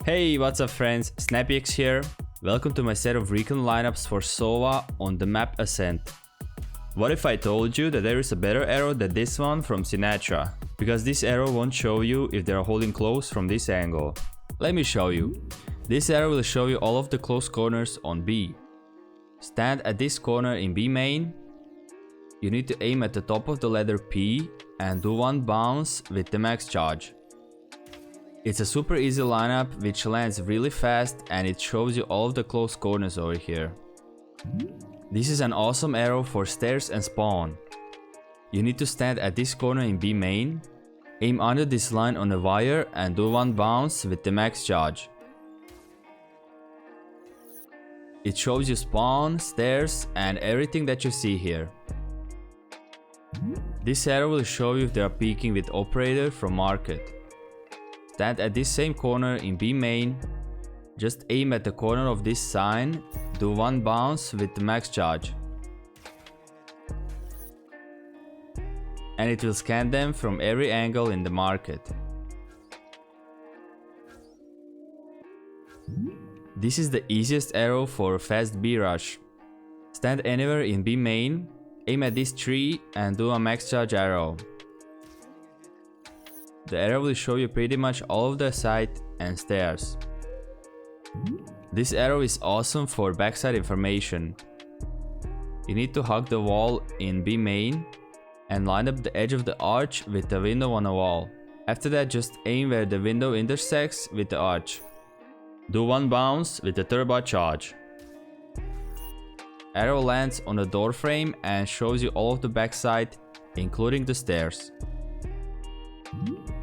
Hey, what's up friends, Snapiex here. Welcome to my set of recon lineups for Sova on the map Ascent. What if I told you that there is a better arrow than this one from Sinatra? Because this arrow won't show you if they are holding close from this angle. Let me show you. This arrow will show you all of the close corners on B. Stand at this corner in B main. You need to aim at the top of the ladder P and do one bounce with the max charge. It's a super easy lineup which lands really fast and it shows you all of the close corners over here. This is an awesome arrow for stairs and spawn. You need to stand at this corner in B main, aim under this line on a wire and do one bounce with the max charge. It shows you spawn, stairs and everything that you see here. This arrow will show you if they are peeking with operator from market. Stand at this same corner in B main, just aim at the corner of this sign, do one bounce with the max charge. And it will scan them from every angle in the market. This is the easiest arrow for a fast B rush. Stand anywhere in B main, aim at this tree and do a max charge arrow. The arrow will show you pretty much all of the side and stairs. This arrow is awesome for backside information. You need to hug the wall in B main and line up the edge of the arch with the window on a wall. After that, just aim where the window intersects with the arch. Do one bounce with the turbo charge. Arrow lands on the door frame and shows you all of the backside, including the stairs.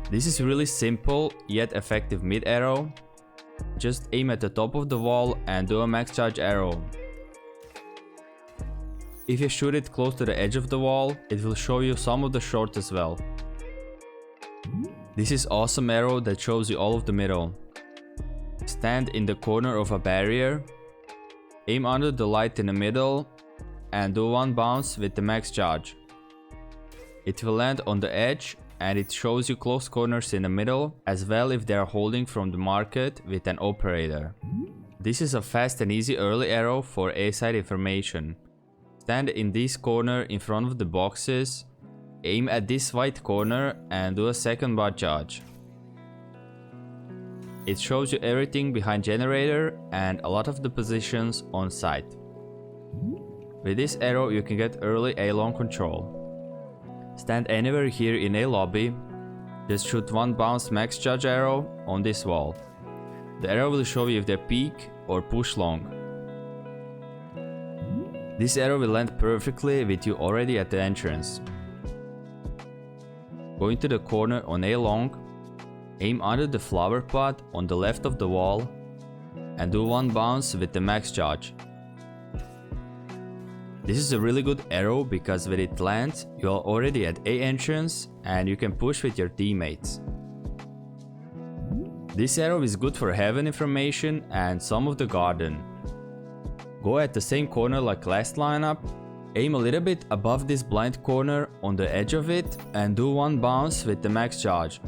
This is really simple yet effective mid arrow. Just aim at the top of the wall and do a max charge arrow. If you shoot it close to the edge of the wall, it will show you some of the short as well. This is awesome arrow that shows you all of the middle. Stand in the corner of a barrier, aim under the light in the middle and do one bounce with the max charge. It will land on the edge and it shows you close corners in the middle as well if they are holding from the market with an operator. This is a fast and easy early arrow for A-side information. Stand in this corner in front of the boxes, aim at this white corner and do a second bar charge. It shows you everything behind generator and a lot of the positions on site. With this arrow you can get early A long control. Stand anywhere here in a lobby, just shoot one bounce max charge arrow on this wall. The arrow will show you if they peek or push long. This arrow will land perfectly with you already at the entrance. Go into the corner on a long, aim under the flower pot on the left of the wall and do one bounce with the max charge. This is a really good arrow because when it lands, you are already at A entrance and you can push with your teammates. This arrow is good for heaven information and some of the garden. Go at the same corner like last lineup, aim a little bit above this blind corner on the edge of it and do one bounce with the max charge.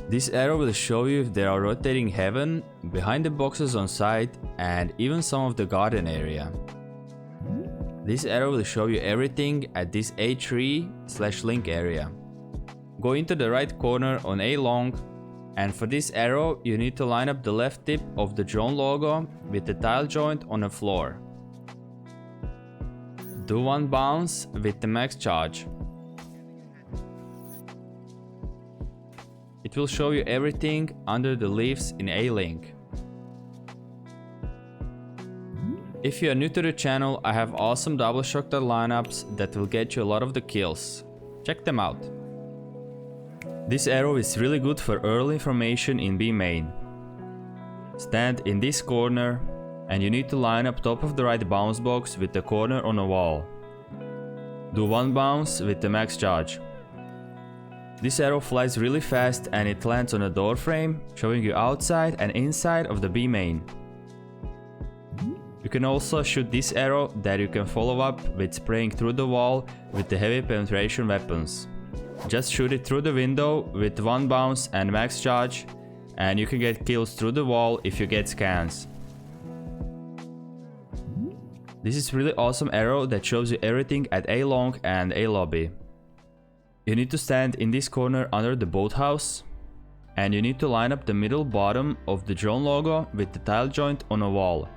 This arrow will show you if they are rotating heaven, behind the boxes on site and even some of the garden area. This arrow will show you everything at this A3/link area. Go into the right corner on A long and for this arrow you need to line up the left tip of the drone logo with the tile joint on the floor. Do one bounce with the max charge. It will show you everything under the leaves in A-Link. If you are new to the channel, I have awesome double shotgun lineups that will get you a lot of the kills. Check them out. This arrow is really good for early information in B main. Stand in this corner and you need to line up top of the right bounce box with the corner on a wall. Do one bounce with the max charge. This arrow flies really fast and it lands on a door frame, showing you outside and inside of the B main. You can also shoot this arrow that you can follow up with spraying through the wall with the heavy penetration weapons. Just shoot it through the window with 1 bounce and max charge, and you can get kills through the wall if you get scans. This is really awesome arrow that shows you everything at A long and A lobby. You need to stand in this corner under the boathouse, and you need to line up the middle bottom of the drone logo with the tile joint on a wall,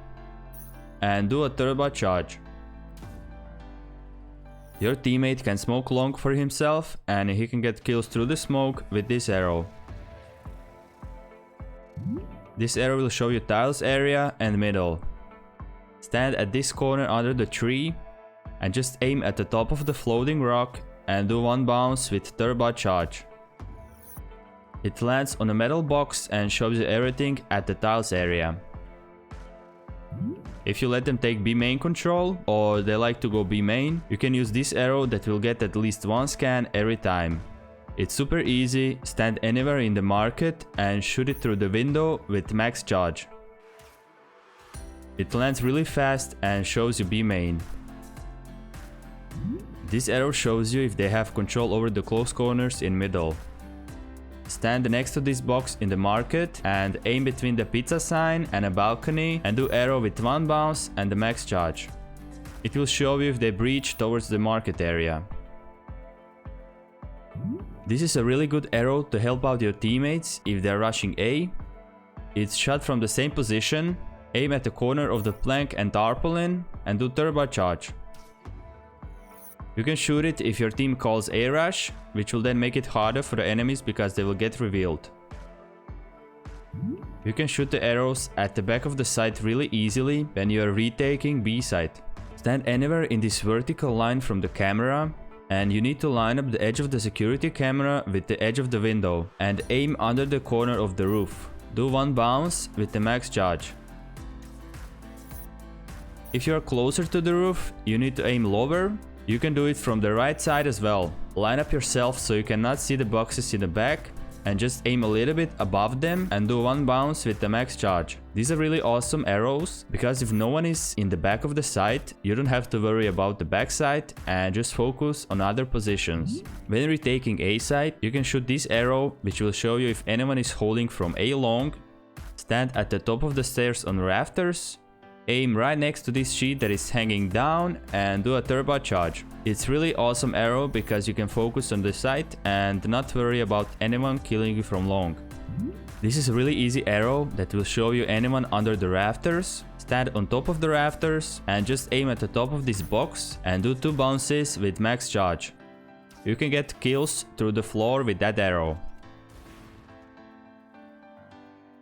and do a turbo charge. Your teammate can smoke long for himself, and he can get kills through the smoke with this arrow. This arrow will show you tiles area and middle. Stand at this corner under the tree and just aim at the top of the floating rock and do 1 bounce with turbo charge. It lands on a metal box and shows you everything at the tiles area. If you let them take B main control, or they like to go B main, you can use this arrow that will get at least 1 scan every time. It's super easy, stand anywhere in the market and shoot it through the window with max charge. It lands really fast and shows you B main. This arrow shows you if they have control over the close corners in middle. Stand next to this box in the market and aim between the pizza sign and a balcony and do arrow with 1 bounce and the max charge. It will show you if they breach towards the market area. This is a really good arrow to help out your teammates if they are rushing A. It's shot from the same position, aim at the corner of the plank and tarpaulin and do turbo charge. You can shoot it if your team calls A rush, which will then make it harder for the enemies because they will get revealed. You can shoot the arrows at the back of the site really easily when you are retaking B site. Stand anywhere in this vertical line from the camera, and you need to line up the edge of the security camera with the edge of the window and aim under the corner of the roof. Do 1 bounce with the max charge. If you are closer to the roof, you need to aim lower. You can do it from the right side as well. Line up yourself so you cannot see the boxes in the back and just aim a little bit above them and do 1 bounce with the max charge. These are really awesome arrows because if no one is in the back of the site, you don't have to worry about the back side and just focus on other positions. When retaking A site, you can shoot this arrow which will show you if anyone is holding from A long. Stand at the top of the stairs on rafters. Aim right next to this sheet that is hanging down and do a turbo charge. It's really awesome arrow because you can focus on the site and not worry about anyone killing you from long. This is a really easy arrow that will show you anyone under the rafters. Stand on top of the rafters and just aim at the top of this box and do 2 bounces with max charge. You can get kills through the floor with that arrow.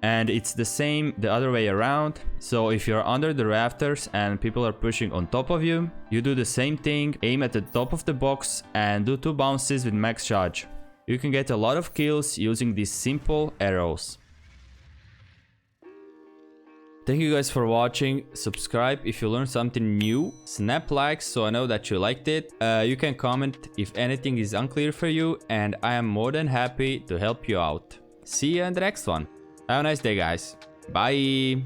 And it's the same the other way around, so if you're under the rafters and people are pushing on top of you, you do the same thing, aim at the top of the box and do 2 bounces with max charge. You can get a lot of kills using these simple arrows. Thank you guys for watching, subscribe if you learned something new, snap likes so I know that you liked it, you can comment if anything is unclear for you and I am more than happy to help you out. See you in the next one. Have a nice day, guys. Bye.